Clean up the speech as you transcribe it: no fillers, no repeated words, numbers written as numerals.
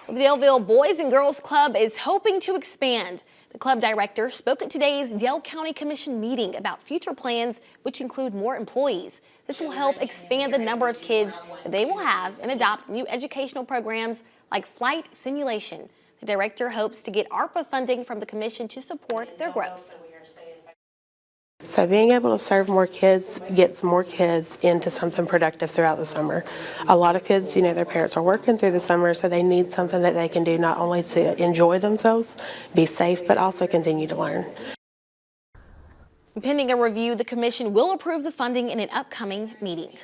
The Daleville Boys and Girls Club is hoping to expand. The club director spoke at today's Dale County Commission meeting about future plans, which include more employees. This will help expand the number of kids that they will have and adopt new educational programs like flight simulation. The director hopes to get ARPA funding from the commission to support their growth. So being able to serve more kids gets more kids into something productive throughout the summer. A lot of kids, their parents are working through the summer, so they need something that they can do not only to enjoy themselves, be safe, but also continue to learn. Pending a review, the commission will approve the funding in an upcoming meeting.